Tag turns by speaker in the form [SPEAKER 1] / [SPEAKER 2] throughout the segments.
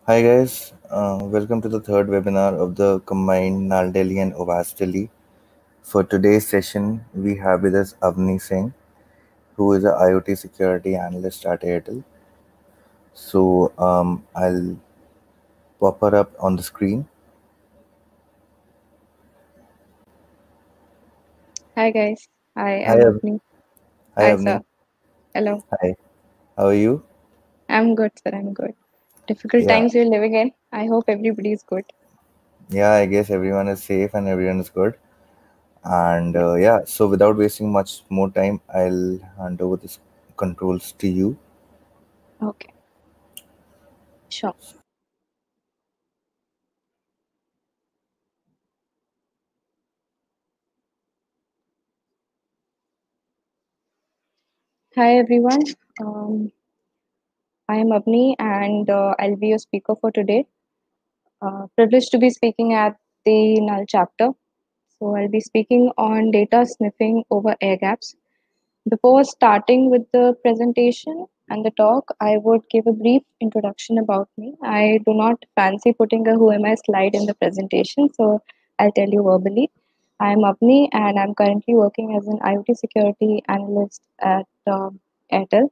[SPEAKER 1] Hi guys, welcome to the third webinar of the combined Naldeli and Ovasteli. For today's session, we have with us Avni Singh, who is a IoT security analyst at Airtel. So I'll pop her up on the screen.
[SPEAKER 2] Hi guys, I
[SPEAKER 1] Hi,
[SPEAKER 2] am Apni.
[SPEAKER 1] hi
[SPEAKER 2] Hi
[SPEAKER 1] Avni.
[SPEAKER 2] sir, hello.
[SPEAKER 1] Hi, how are you?
[SPEAKER 2] I'm good sir, I'm good. Difficult
[SPEAKER 1] Yeah,
[SPEAKER 2] times we're living in. I hope everybody is good.
[SPEAKER 1] yeah, I guess everyone is safe and everyone is good. And
[SPEAKER 2] Yeah,
[SPEAKER 1] yeah, so without wasting much more time, I'll hand over the controls to you.
[SPEAKER 2] okay, sure. Hi everyone, um, I am Apni and I'll be your speaker for today. Privileged to be speaking at the null chapter. So I'll be speaking on data sniffing over air gaps. Before starting with the presentation and the talk, I would give a brief introduction about me. I do not fancy putting a who am I slide in the presentation, so I'll tell you verbally. I'm Apni and I'm currently working as an IoT security analyst at Airtel.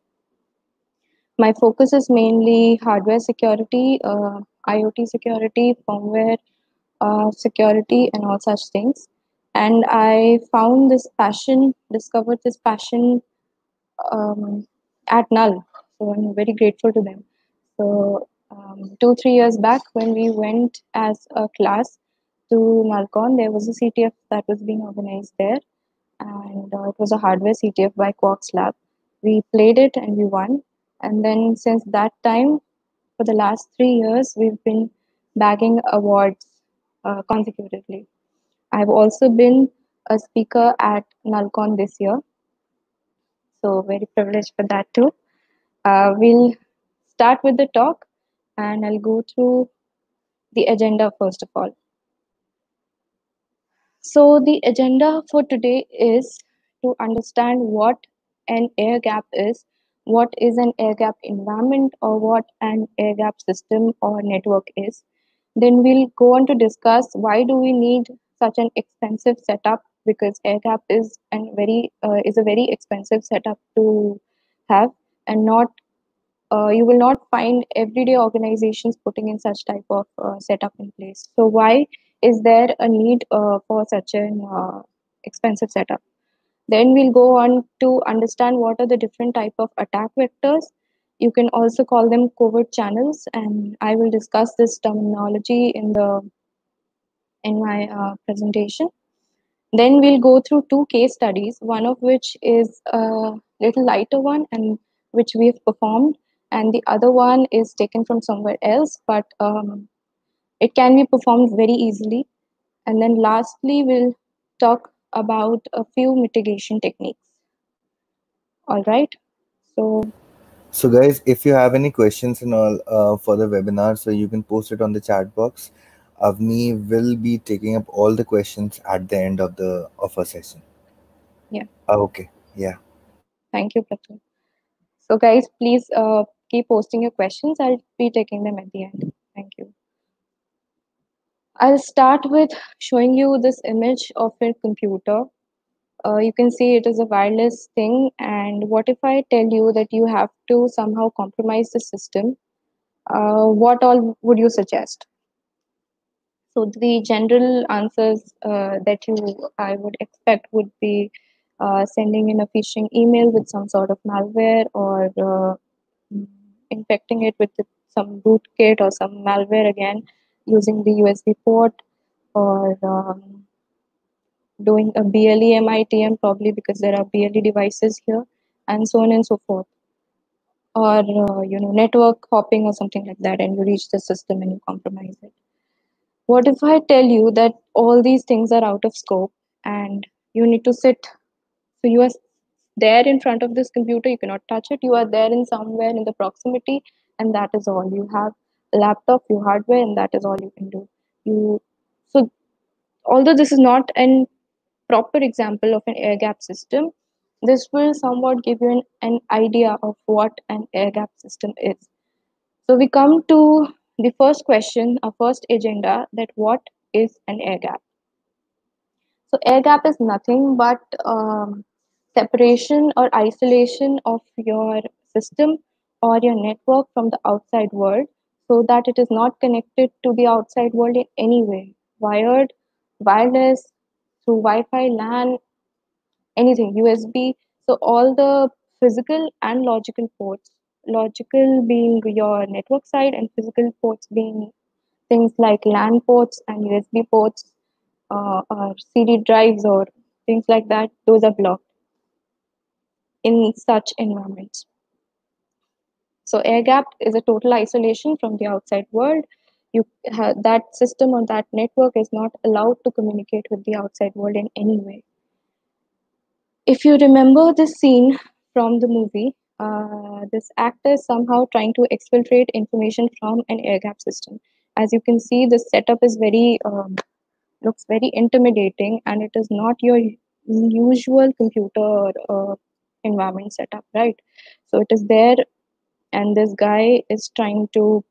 [SPEAKER 2] My focus is mainly hardware security, IoT security, firmware security, and all such things. And I found this passion, discovered this passion at Null. So I'm very grateful to them. So 2-3 years back, when we went as a class to Nalcon, there was a CTF that was being organized there, and it was a hardware CTF by Quarks Lab. We played it and we won. And then since that time, for the last 3 years, we've been bagging awards consecutively. I've also been a speaker at Nalcon this year, so very privileged for that too. We'll start with the talk and I'll go through the agenda first of all. So, the agenda for today is to understand what an air gap is, what is an air gap environment, or what an air gap system or network is. Then we'll go on to discuss why do we need such an expensive setup, because air gap is a very expensive setup to have, and not you will not find everyday organizations putting in such type of setup in place. So why is there a need for such an expensive setup? Then we'll go on to understand what are the different type of attack vectors. You can also call them covert channels, and I will discuss this terminology in my presentation. Then we'll go through two case studies, one of which is a little lighter one and which we've performed, and the other one is taken from somewhere else, but it can be performed very easily. And then lastly, we'll talk about a few mitigation techniques. All right. So,
[SPEAKER 1] So, guys, if you have any questions and all for the webinar, so you can post it on the chat box. Avni will be taking up all the questions at the end of the our session.
[SPEAKER 2] yeah,
[SPEAKER 1] Okay, yeah.
[SPEAKER 2] thank you, Pratham. So, guys, please keep posting your questions. I'll be taking them at the end. Thank you. I'll start with showing you this image of a computer. You can see it is a wireless thing. And what if I tell you that you have to somehow compromise the system? What all would you suggest? So the general answers that I would expect would be sending in a phishing email with some sort of malware, or mm, infecting it with some rootkit or some malware again using the USB port, or doing a BLE MITM, probably because there are BLE devices here, and so on and so forth, or network hopping or something like that, and you reach the system and you compromise it. What if I tell you that all these things are out of scope and you need to sit? So you are there in front of this computer, you cannot touch it. You are there in somewhere in the proximity, and that is all you have. A laptop, you hardware, and that is all you can do. You so although this is not an proper example of an air gap system, this will somewhat give you an idea of what an air gap system is. So we come to the first question, our first agenda, that what is an air gap? So air gap is nothing but separation or isolation of your system or your network from the outside world so that it is not connected to the outside world in any way, wired, wireless, through Wi-Fi, LAN, anything, USB. So all the physical and logical ports, logical being your network side and physical ports being things like LAN ports and USB ports, or CD drives or things like that, those are blocked in such environments. So air gap is a total isolation from the outside world. That system or that network is not allowed to communicate with the outside world in any way. If you remember this scene from the movie, this actor is somehow trying to exfiltrate information from an air gap system. As you can see, the setup is very looks very intimidating, and it is not your usual computer environment setup, right? So it is there, and this guy is trying to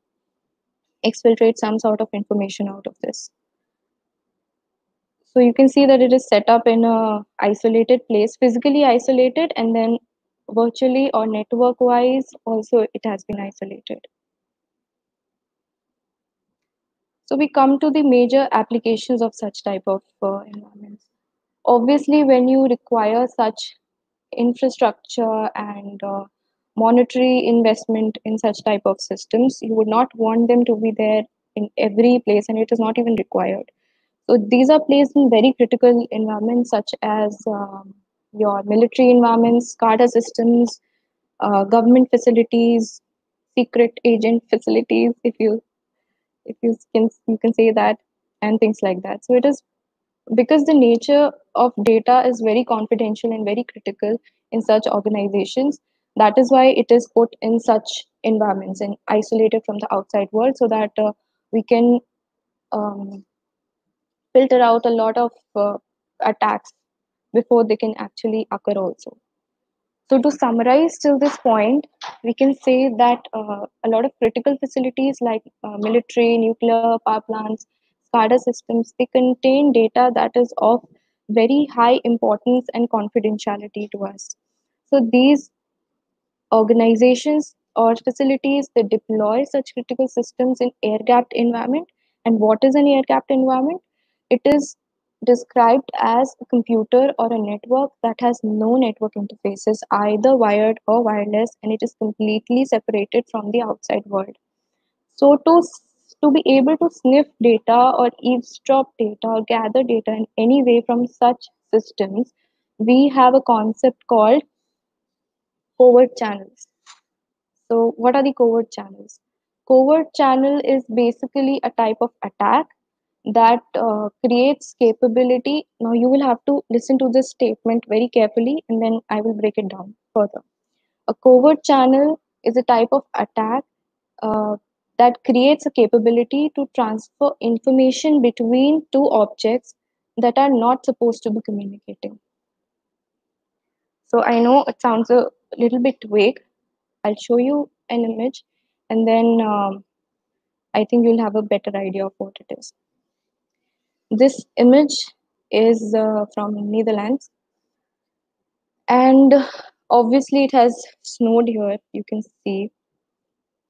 [SPEAKER 2] exfiltrate some sort of information out of this. So you can see that it is set up in a isolated place, physically isolated, and then virtually or network wise also it has been isolated. So we come to the major applications of such type of environments. Obviously, when you require such infrastructure and monetary investment in such type of systems, you would not want them to be there in every place, and it is not even required. So these are placed in very critical environments such as your military environments, SCADA systems, government facilities, secret agent facilities, if you can say that, and things like that. So it is because the nature of data is very confidential and very critical in such organizations. That is why it is put in such environments and isolated from the outside world so that we can um, filter out a lot of attacks before they can actually occur also. So to summarize till this point, we can say that a lot of critical facilities like military, nuclear power plants, SCADA systems, they contain data that is of very high importance and confidentiality to us. So these organizations or facilities, they deploy such critical systems in air-gapped environment. And what is an air-gapped environment? It is described as a computer or a network that has no network interfaces, either wired or wireless, and it is completely separated from the outside world. So to be able to sniff data or eavesdrop data or gather data in any way from such systems, we have a concept called covert channels. So, what are the covert channels? Covert channel is basically a type of attack that creates capability. Now, you will have to listen to this statement very carefully and then I will break it down further. A covert channel is a type of attack uh, that creates a capability to transfer information between two objects that are not supposed to be communicating. So, I know it sounds a little bit vague. I'll show you an image and then I think you'll have a better idea of what it is. This image is from Netherlands, and obviously it has snowed here, you can see.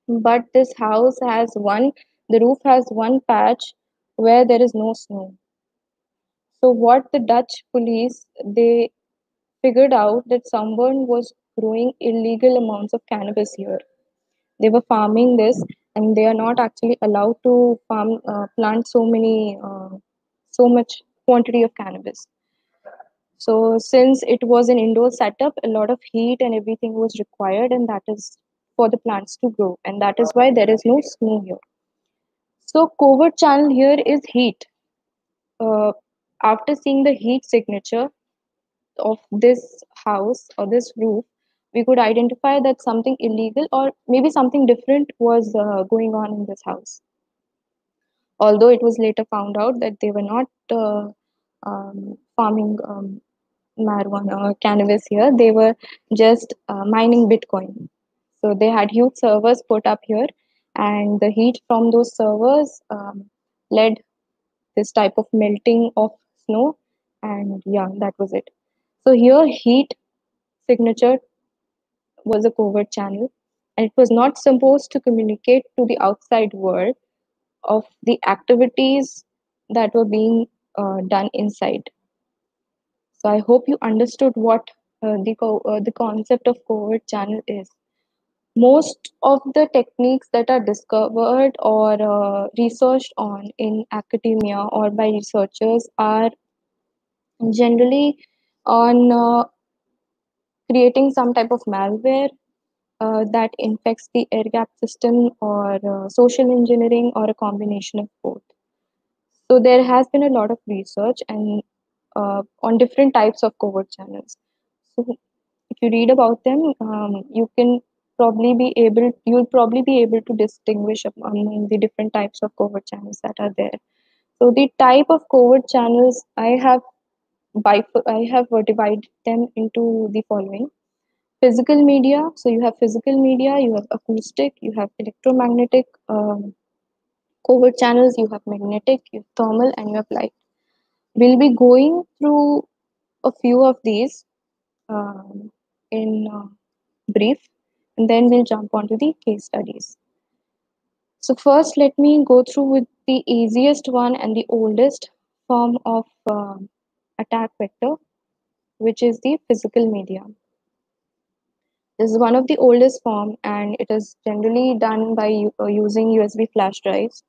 [SPEAKER 2] But this house has the roof has one patch where there is no snow. So what the Dutch police, they figured out that someone was growing illegal amounts of cannabis here. They were farming this, and they are not actually allowed to plant so much quantity of cannabis. So since it was an indoor setup, a lot of heat and everything was required, and that is for the plants to grow, and that is why there is no snow here. So covert channel here is heat. uh, After seeing the heat signature of this house or this roof, we could identify that something illegal or maybe something different was going on in this house. Although it was later found out that they were not farming marijuana or cannabis here, they were just mining Bitcoin. So they had huge servers put up here, and the heat from those servers led this type of melting of snow, and yeah, that was it. So here, heat signature was a covert channel, and it was not supposed to communicate to the outside world of the activities that were being done inside. So I hope you understood what the concept of covert channel is. Most of the techniques that are discovered or researched on in academia or by researchers are generally on creating some type of malware that infects the air gap system, or social engineering, or a combination of both. So there has been a lot of research and on different types of covert channels. So if you read about them, you'll probably be able to distinguish among the different types of covert channels that are there. So the type of covert channels I have divided them into the following: physical media. So you have physical media, you have acoustic, you have electromagnetic covert channels, you have magnetic, you have thermal, and you have light. We'll be going through a few of these in brief, and then we'll jump onto the case studies. So first, let me go through with the easiest one and the oldest form of attack vector, which is the physical media. This is one of the oldest form, and it is generally done by using USB flash drives.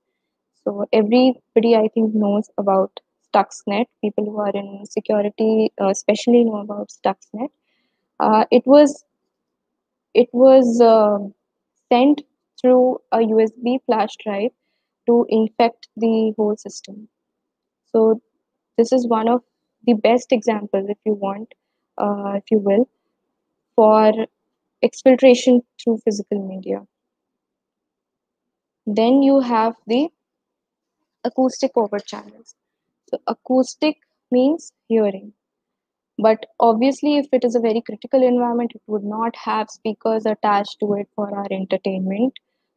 [SPEAKER 2] So everybody, I think, knows about Stuxnet. People who are in security especially know about Stuxnet. It was sent through a USB flash drive to infect the whole system. So this is one of the best examples, if you want, if you will, for exfiltration through physical media. Then you have the acoustic covert channels. So acoustic means hearing. But obviously, if it is a very critical environment, it would not have speakers attached to it for our entertainment.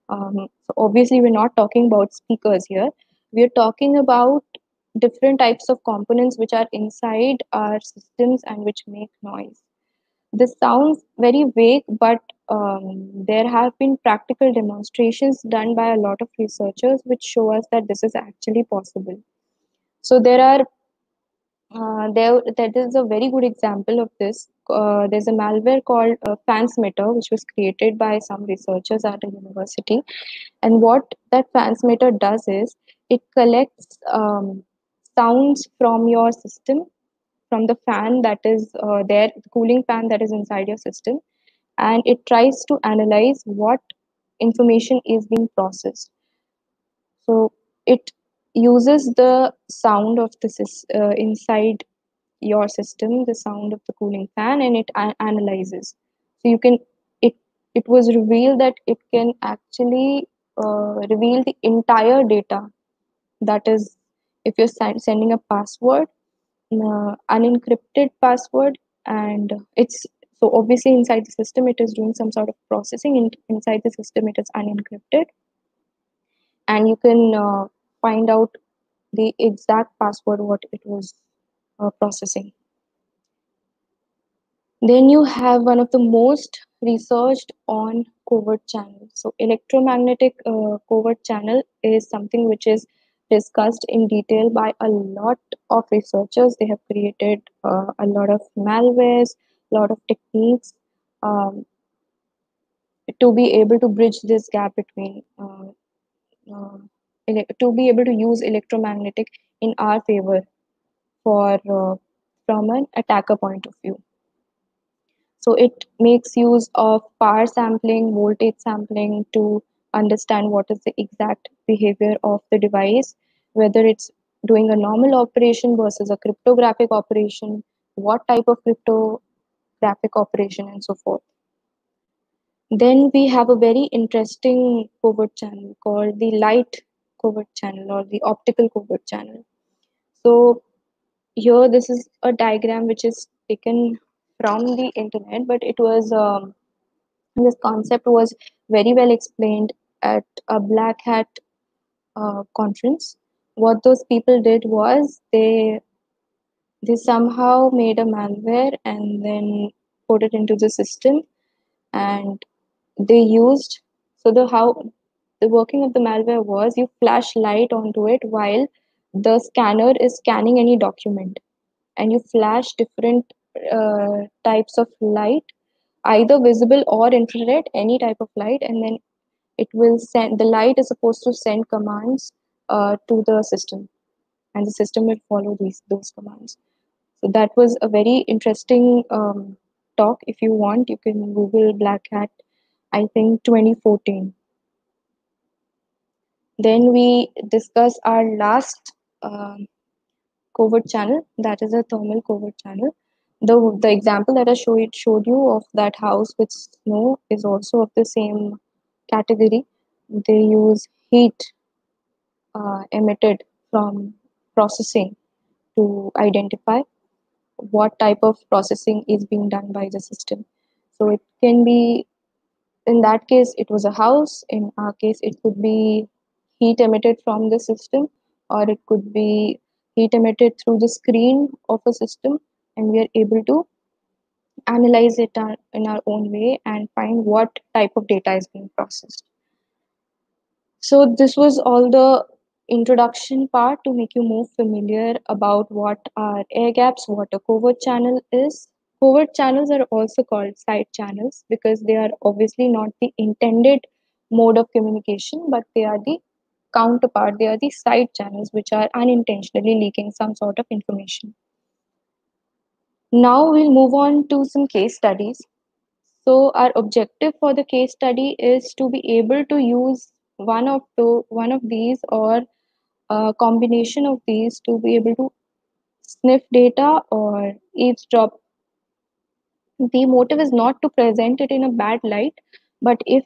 [SPEAKER 2] So obviously, we're not talking about speakers here. We're talking about different types of components which are inside our systems and which make noise. This sounds very vague, but there have been practical demonstrations done by a lot of researchers which show us that this is actually possible. So that is a very good example of this. There's a malware called Fansmeter, which was created by some researchers at a university. And what that Fansmeter does is it collects sounds from your system, from the fan that is there, the cooling fan that is inside your system, and it tries to analyze what information is being processed. So it uses the sound of inside your system, the sound of the cooling fan, and it analyzes. So you can it it was revealed that it can actually reveal the entire data. That is, if you're sending a password, unencrypted password, and it's so obviously inside the system it is doing some sort of processing. Inside the system it is unencrypted, and you can find out the exact password what it was processing. Then you have one of the most researched on covert channel. So electromagnetic covert channel is something which is discussed in detail by a lot of researchers. They have created a lot of malwares, a lot of techniques um, to be able to bridge this gap between uh, to be able to use electromagnetic in our favor for from an attacker point of view. So it makes use of power sampling, voltage sampling to understand what is the exact behavior of the device, whether it's doing a normal operation versus a cryptographic operation, what type of cryptographic operation, and so forth. Then we have a very interesting covert channel called the light covert channel or the optical covert channel. So here this is a diagram which is taken from the internet, but this concept was very well explained at a black hat conference. What those people did was they somehow made a malware and then put it into the system, and they used so the working of the malware was you flash light onto it while the scanner is scanning any document, and you flash different types of light, either visible or infrared, any type of light, and then it will send the light is supposed to send commands to the system, and the system will follow those commands. So that was a very interesting talk. If you want, you can Google Black Hat, I think 2014. Then we discuss our last covert channel, that is a thermal covert channel. The example that I showed you of that house with snow is also of the same category. They use heat emitted from processing to identify what type of processing is being done by the system. So it can be, in that case, it was a house. In our case, it could be heat emitted from the system, or it could be heat emitted through the screen of a system, and we are able to analyze it in our own way and find what type of data is being processed. So this was all the introduction part to make you more familiar about what are air gaps, what a covert channel is. Covert channels are also called side channels because they are obviously not the intended mode of communication, but they are the counterpart, they are the side channels which are unintentionally leaking some sort of information. Now we'll move on to some case studies. So our objective for the case study is to be able to use one of these or a combination of these to be able to sniff data or eavesdrop. The motive is not to present it in a bad light, but if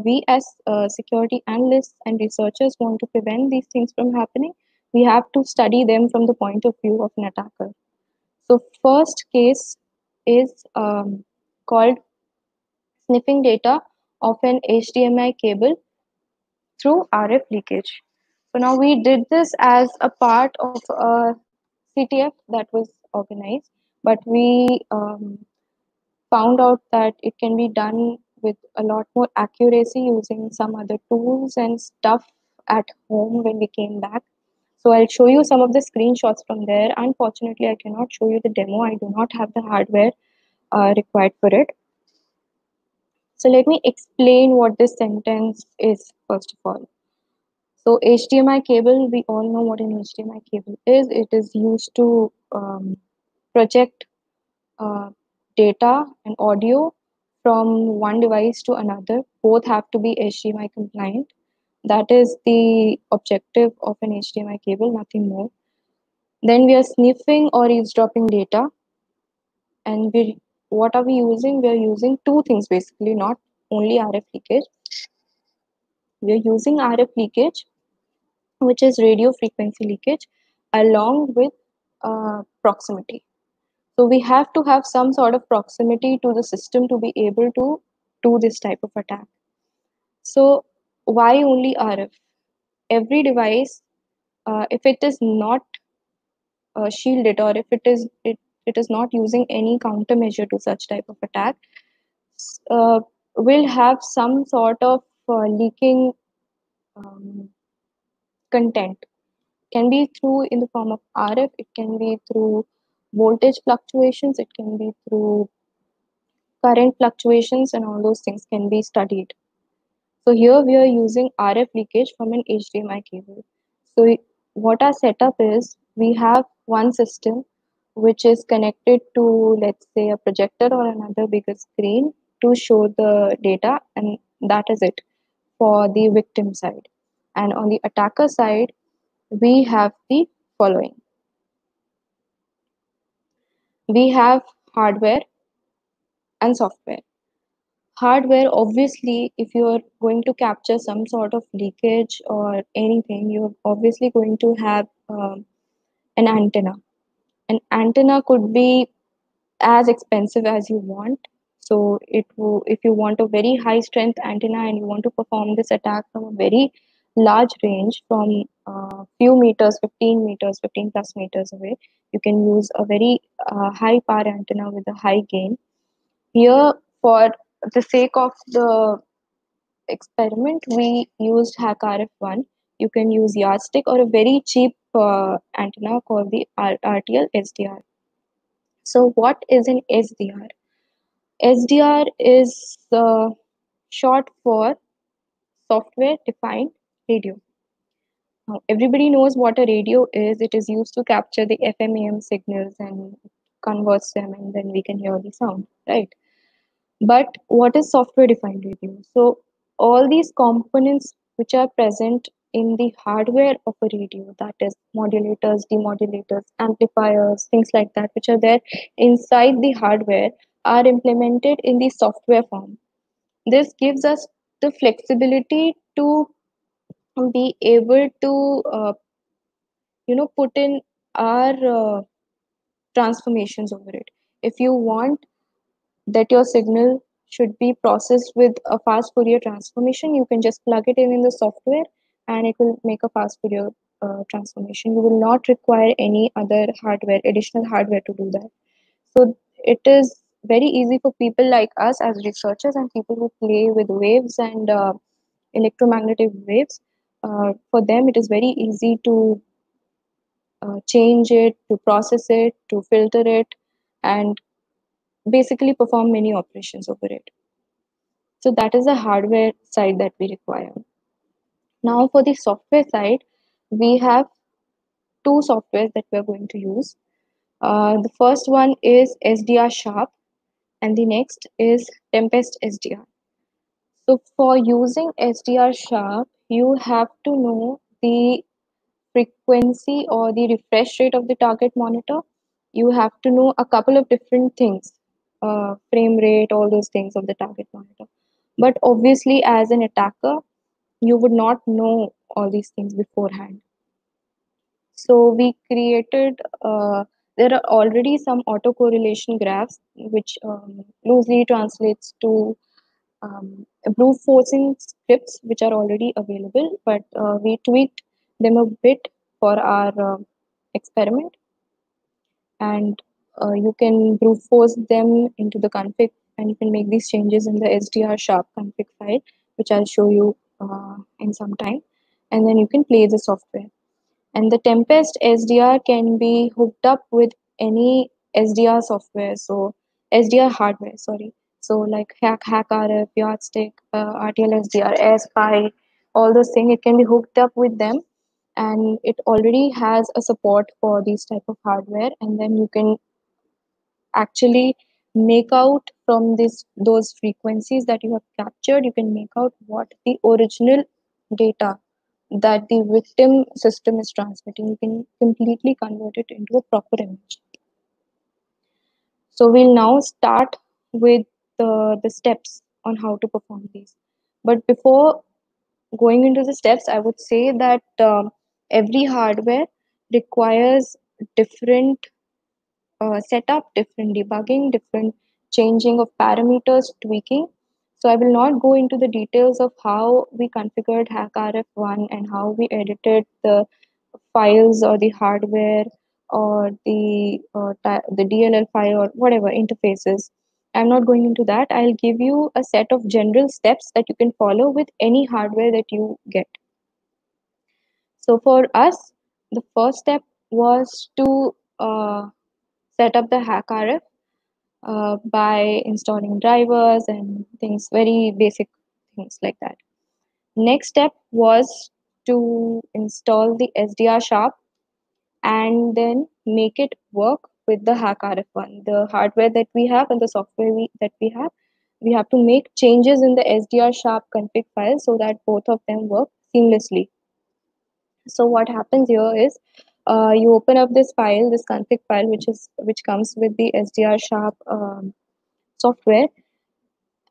[SPEAKER 2] we as security analysts and researchers want to prevent these things from happening, we have to study them from the point of view of an attacker. So first case is called sniffing data of an HDMI cable through RF leakage. So now we did this as a part of a CTF that was organized, but we found out that it can be done with a lot more accuracy using some other tools and stuff at home when we came back. So I'll show you some of the screenshots from there. Unfortunately, I cannot show you the demo. I do not have the hardware required for it. So let me explain what this sentence is first of all. So HDMI cable, we all know what an HDMI cable is. It is used to project uh, data and audio from one device to another. Both have to be HDMI compliant. That is the objective of an HDMI cable, nothing more. Then we are sniffing or eavesdropping data, and what are we using? We are using two things basically, not only RF leakage. We are using RF leakage, which is radio frequency leakage, along with proximity. So we have to have some sort of proximity to the system to be able to do this type of attack. So why only RF? Every device, if it is not shielded or if it is not using any countermeasure to such type of attack, uh, will have some sort of leaking um, content. Can be through in the form of RF, it can be through voltage fluctuations, it can be through current fluctuations, and all those things can be studied. So here we are using RF leakage from an HDMI cable. So what our setup is, we have one system which is connected to, let's say, a projector or another bigger screen to show the data, and that is it for the victim side. And on the attacker side, we have the following. We have hardware and software. Hardware, obviously, if you are going to capture some sort of leakage or anything, you're obviously going to have an antenna. An antenna could be as expensive as you want. So if you want a very high strength antenna and you want to perform this attack from a very large range, from few meters, 15 meters, 15 plus meters away, you can use a very high power antenna with a high gain. Here, for the sake of the experiment, we used HackRF1. You can use Yardstick or a very cheap antenna called the RTL SDR. So, what is an SDR? SDR is short for software defined radio. Now, everybody knows what a radio is. It is used to capture the FM AM signals and converts them, and then we can hear the sound, right? But what is software defined radio? So, all these components which are present in the hardware of a radio, that is modulators, demodulators, amplifiers, things like that, which are there inside the hardware, are implemented in the software form. This gives us the flexibility to be able to put in our transformations over it. If you want that your signal should be processed with a fast Fourier transformation, you can just plug it in the software and it will make a fast Fourier transformation. You will not require any other hardware, additional hardware to do that. So it is very easy for people like us as researchers and people who play with waves and electromagnetic waves. For them, it is very easy to change it, to process it, to filter it, and basically perform many operations over it. So that is the hardware side that we require. Now for the software side, we have two softwares that we are going to use. The first one is SDR Sharp and the next is Tempest SDR. So for using SDR Sharp, you have to know the frequency or the refresh rate of the target monitor. You have to know a couple of different things, frame rate, all those things of the target monitor. But obviously, as an attacker, you would not know all these things beforehand. So we created, there are already some autocorrelation graphs, which loosely translates to brute forcing scripts, which are already available, but we tweaked them a bit for our experiment. And you can brute force them into the config, and you can make these changes in the SDR sharp config file, which I'll show you in some time. And then you can play the software. And the Tempest SDR can be hooked up with any SDR software, so SDR hardware, sorry. So like HackRF, Yardstick, RTL SDR, AirSpy, all those things, it can be hooked up with them, and it already has a support for these type of hardware. And then you can actually make out from those frequencies that you have captured, you can make out what the original data that the victim system is transmitting. You can completely convert it into a proper image. So we'll now start with the steps on how to perform these. But before going into the steps, I would say that every hardware requires different setup, different debugging, different changing of parameters, tweaking. So I will not go into the details of how we configured HackRF1 and how we edited the files or the hardware or the DLL file or whatever interfaces. I'm not going into that. I'll give you a set of general steps that you can follow with any hardware that you get. So for us, the first step was to set up the HackRF by installing drivers and things, very basic things like that. Next step was to install the SDR Sharp and then make it work with the HackRF1, the hardware that we have and the software that we have. We have to make changes in the SDR Sharp config file so that both of them work seamlessly. So what happens here is you open up this file, this config file, which comes with the SDR Sharp software,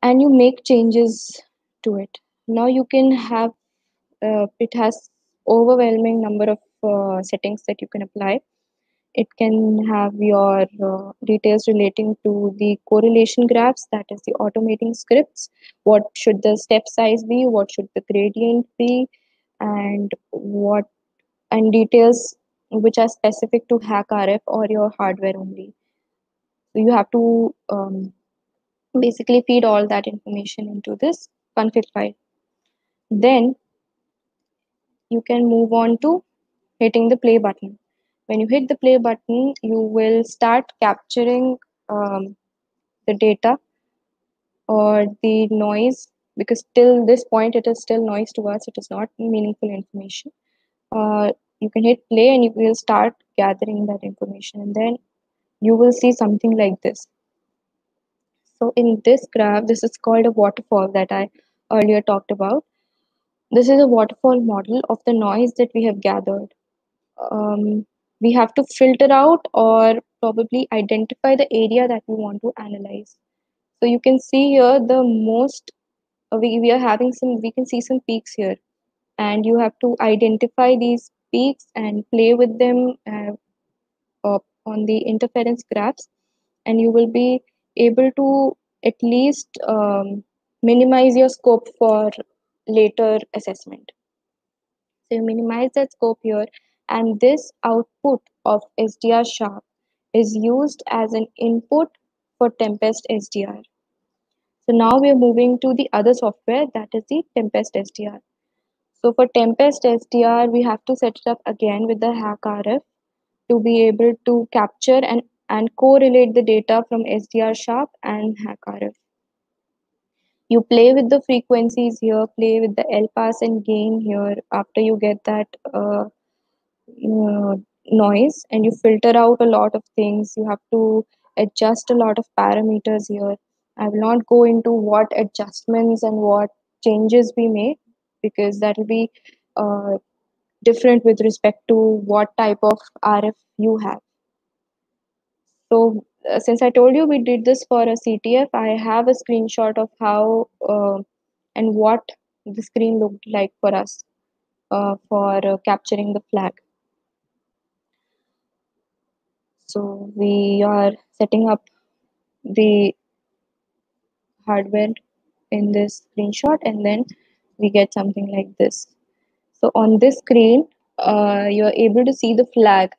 [SPEAKER 2] and you make changes to it. Now you can have it has overwhelming number of settings that you can apply. It can have your details relating to the correlation graphs, that is the automating scripts. What should the step size be? What should the gradient be? And what and details which are specific to HackRF or your hardware only. So you have to basically feed all that information into this config file. Then you can move on to hitting the play button. When you hit the play button, you will start capturing the data or the noise, because till this point it is still noise to us, it is not meaningful information. You can hit play and you will start gathering that information, and then you will see something like this. So in this graph, this is called a waterfall that I earlier talked about. This is a waterfall model of the noise that we have gathered. We have to filter out or probably identify the area that we want to analyze. So you can see here the most we are having some, we can see some peaks here, and you have to identify these peaks and play with them on the interference graphs, and you will be able to at least minimize your scope for later assessment. So you minimize that scope here, and this output of SDR sharp is used as an input for Tempest SDR. So now we are moving to the other software, that is the Tempest SDR. So for Tempest SDR, we have to set it up again with the HackRF to be able to capture and correlate the data from SDR sharp and HackRF. You play with the frequencies here, play with the LPass and gain here after you get that noise, and you filter out a lot of things. You have to adjust a lot of parameters here. I will not go into what adjustments and what changes we make, because that will be different with respect to what type of RF you have. So since I told you we did this for a CTF, I have a screenshot of how and what the screen looked like for us for capturing the flag. So we are setting up the hardware in this screenshot, and then we get something like this. So on this screen, you're able to see the flag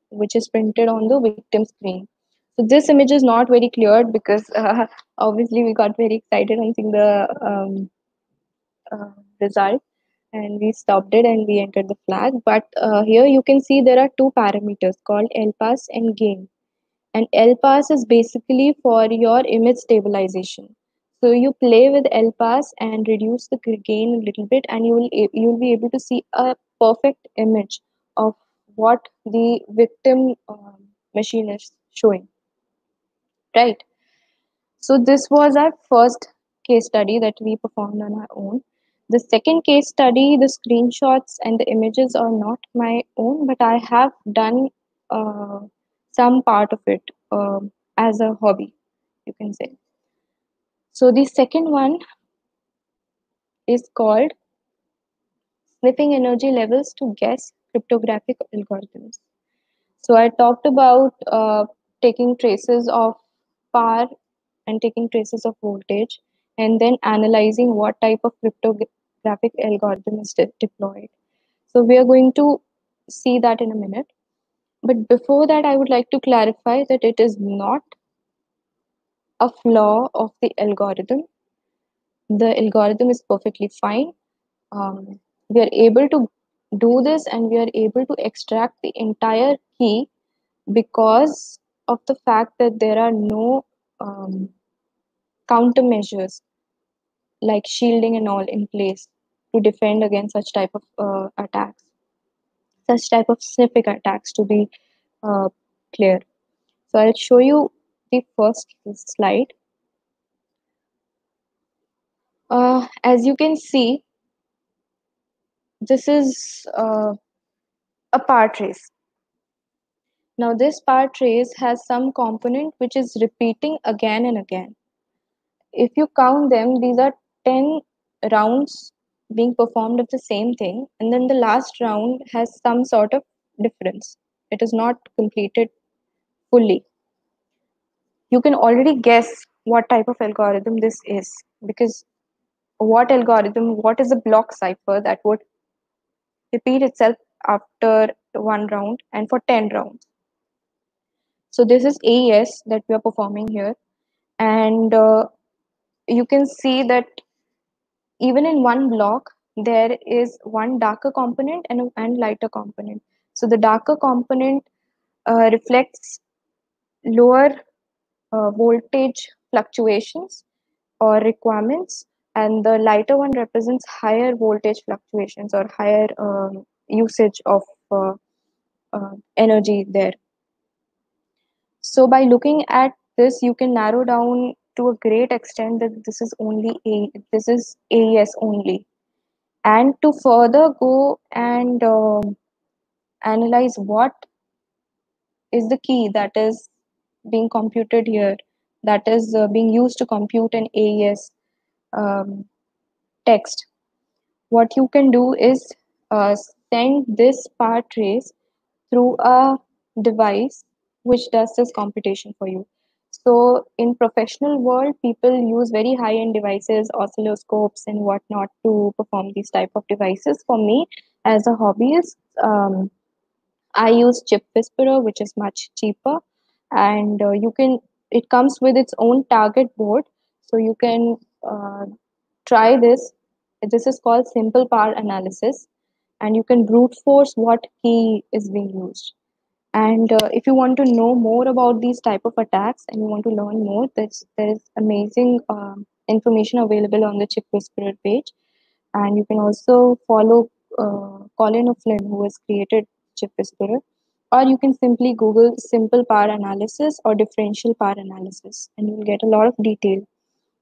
[SPEAKER 2] which is printed on the victim screen. So this image is not very clear because obviously we got very excited on seeing the result, and we stopped it and we entered the flag. But here you can see there are two parameters called LPass and gain. And LPass is basically for your image stabilization. So you play with LPass and reduce the gain a little bit, and you'll be able to see a perfect image of what the victim machine is showing, right? So this was our first case study that we performed on our own. The second case study, the screenshots and the images are not my own, but I have done uh, some part of it as a hobby, you can say. So the second one is called sniffing energy levels to guess cryptographic algorithms. So I talked about taking traces of power and taking traces of voltage, and then analyzing what type of cryptographic algorithm is deployed. So we are going to see that in a minute. But before that, I would like to clarify that it is not a flaw of the algorithm. The algorithm is perfectly fine. We are able to do this, and we are able to extract the entire key because of the fact that there are no countermeasures like shielding and all in place to defend against such type of attacks, such type of sniffing attacks, to be uh, clear. So I'll show you the first slide. As you can see, this is a power trace. Now this power trace has some component which is repeating again and again. If you count them, these are 10 rounds being performed of the same thing, and then the last round has some sort of difference. It is not completed fully. You can already guess what type of algorithm this is, because what is a block cipher that would repeat itself after one round and for 10 rounds. So this is AES that we are performing here, and you can see that even in one block there is one darker component and lighter component. So the darker component reflects lower voltage fluctuations or requirements, and the lighter one represents higher voltage fluctuations or higher usage of energy there. So by looking at this, you can narrow down to a great extent that this is AES only. And to further go and analyze what is the key that is being computed here, that is being used to compute an AES um, text, what you can do is send this power trace through a device which does this computation for you. So in professional world, people use very high-end devices, oscilloscopes and whatnot to perform these type of devices. For me, as a hobbyist, I use Chip Whisperer, which is much cheaper, and it comes with its own target board, so you can try this. This is called simple power analysis, and you can brute force what key is being used. And if you want to know more about these type of attacks and you want to learn more, there is amazing information available on the Chip Whisperer page. And you can also follow Colin O'Flynn, who has created Chip Whisperer, or you can simply Google simple power analysis or differential power analysis, and you'll get a lot of detail.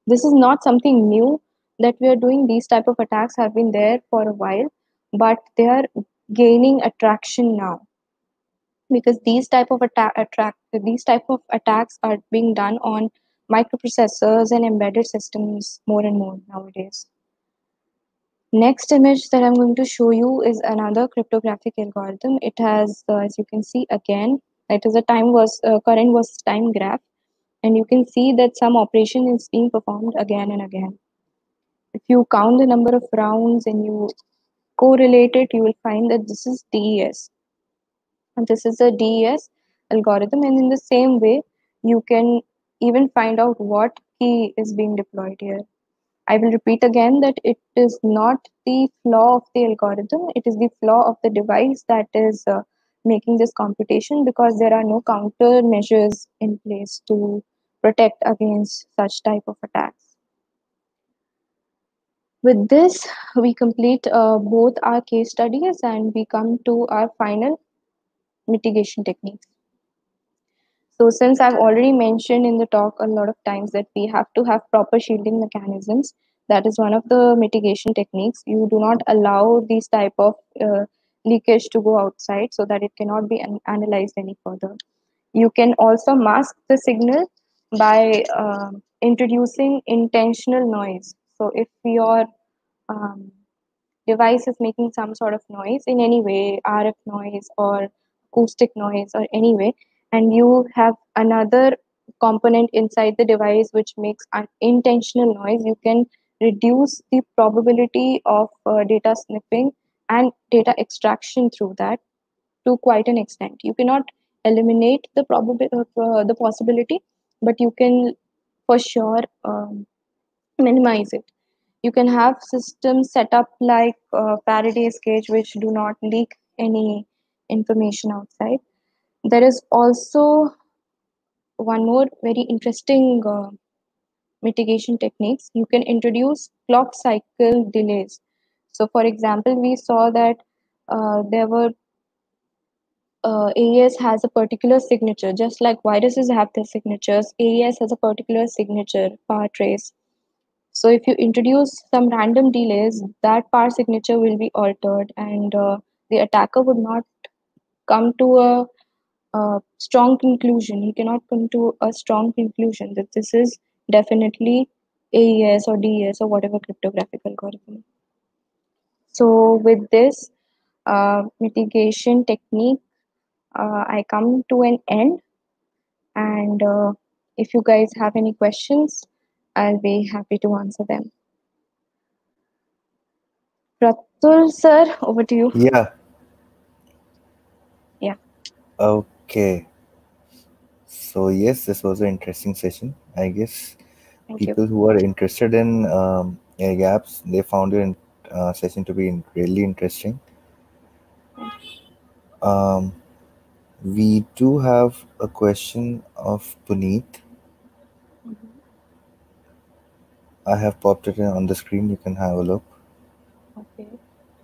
[SPEAKER 2] This is not something new that we are doing. These type of attacks have been there for a while, but they are gaining attraction now because these type of attacks are being done on microprocessors and embedded systems more and more nowadays. Next image that I'm going to show you is another cryptographic algorithm. It has, as you can see again, it is a current versus time graph, and you can see that some operation is being performed again and again. If you count the number of rounds and you correlate it, you will find that this is DES. And this is a DES algorithm, and in the same way, you can even find out what key is being deployed here. I will repeat again that it is not the flaw of the algorithm, it is the flaw of the device that is making this computation, because there are no countermeasures in place to protect against such type of attacks. With this, we complete both our case studies and we come to our final mitigation techniques. So since I've already mentioned in the talk a lot of times that we have to have proper shielding mechanisms, that is one of the mitigation techniques. You do not allow these type of leakage to go outside so that it cannot be analyzed any further. You can also mask the signal by introducing intentional noise. So if your um, device is making some sort of noise in any way, RF noise or acoustic noise or any way, and you have another component inside the device which makes unintentional noise, you can reduce the probability of data sniffing and data extraction through that to quite an extent. You cannot eliminate the possibility, but you can for sure minimize it. You can have systems set up like Faraday's cage, which do not leak any information outside. There is also one more very interesting mitigation techniques. You can introduce clock cycle delays. So, for example, we saw that there were AES has a particular signature, just like viruses have their signatures. AES has a particular signature, power trace. So if you introduce some random delays, that power signature will be altered, and the attacker would not come to a strong conclusion. He cannot come to a strong conclusion that this is definitely AES or DES or whatever cryptographic algorithm. So with this mitigation technique, I come to an end. And if you guys have any questions, I'll be happy to answer them. Pratul sir, over to you.
[SPEAKER 1] Yeah.
[SPEAKER 2] Yeah,
[SPEAKER 1] Okay. So yes, this was an interesting session. I guess
[SPEAKER 2] thank you.
[SPEAKER 1] people who are interested in air gaps, they found your session to be really interesting.
[SPEAKER 2] Thank
[SPEAKER 1] Um, we do have a question of Puneet.
[SPEAKER 2] you. Mhm.
[SPEAKER 1] I have popped it in on the screen. You can have a look.
[SPEAKER 2] Okay.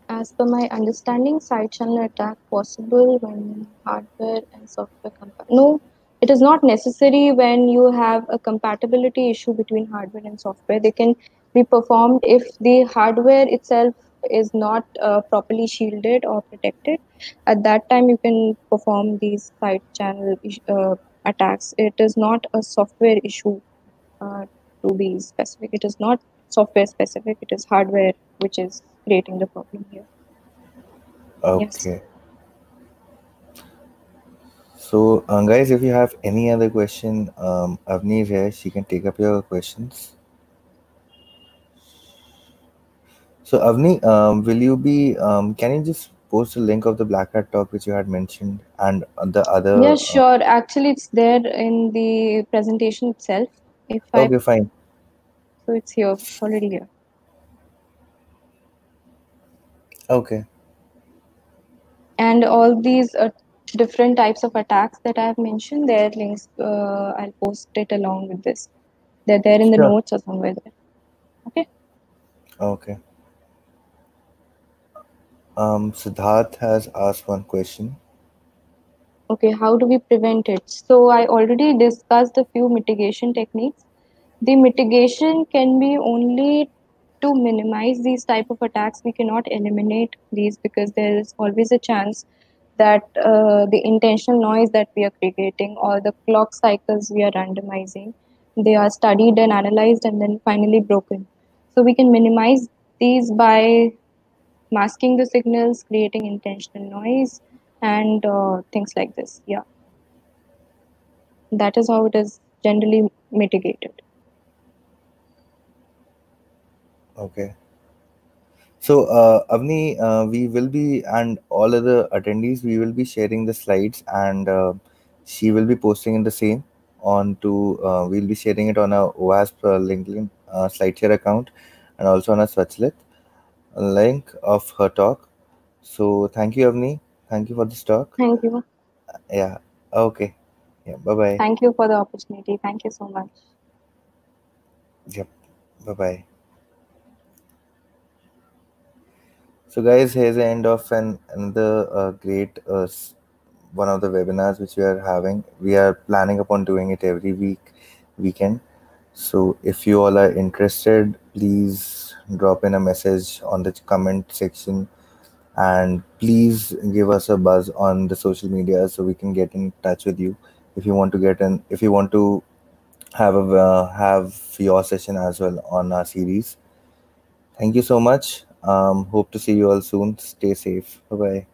[SPEAKER 2] As per my understanding, side channel attack possible when hardware and software no, it is not necessary when you have a compatibility issue between hardware and software. They can be performed if the hardware itself is not properly shielded or protected. At that time, you can perform these side channel attacks. It is not a software issue uh, to be specific. It is not software specific. It is hardware which is creating the problem here. Yes.
[SPEAKER 1] Okay. So, guys, if you have any other question, Avni is here. She can take up your questions. So, Avni, will you be? Can you just post the link of the Black Hat talk which you had mentioned and the
[SPEAKER 2] Yeah,
[SPEAKER 1] other?
[SPEAKER 2] sure. Actually, it's there in the presentation itself. If I
[SPEAKER 1] Okay, fine.
[SPEAKER 2] so it's here. It's already here.
[SPEAKER 1] Okay,
[SPEAKER 2] And all these different types of attacks that I have mentioned, their links, I'll post it along with this. They're there in the
[SPEAKER 1] sure.
[SPEAKER 2] notes or somewhere there. Okay.
[SPEAKER 1] Okay. Siddharth has asked one question.
[SPEAKER 2] Okay. How do we prevent it? So I already discussed a few mitigation techniques. The mitigation can be only to minimize these type of attacks. We cannot eliminate these because there is always a chance that the intentional noise that we are creating or the clock cycles we are randomizing, they are studied and analyzed and then finally broken. So we can minimize these by masking the signals, creating intentional noise, and things like this. Yeah, that is how it is generally mitigated.
[SPEAKER 1] Okay. So, Avni, we will be, and all other attendees, we will be sharing the slides, and she will be posting in the same on to, we'll be sharing it on our OASP LinkedIn SlideShare account and also on a Swachlit link of her talk. So, thank you, Avni. Thank you for this talk.
[SPEAKER 2] Thank you.
[SPEAKER 1] Yeah. Okay. Yeah. Bye bye.
[SPEAKER 2] Thank you for the opportunity. Thank you so much.
[SPEAKER 1] Yep. Bye bye. So, guys, here's the end of another great one of the webinars which we are having. We are planning upon doing it every weekend. So, if you all are interested, please drop in a message on the comment section, and please give us a buzz on the social media so we can get in touch with you. If you want to get in, if you want to have your session as well on our series. Thank you so much. Hope to see you all soon. Stay safe. Bye bye.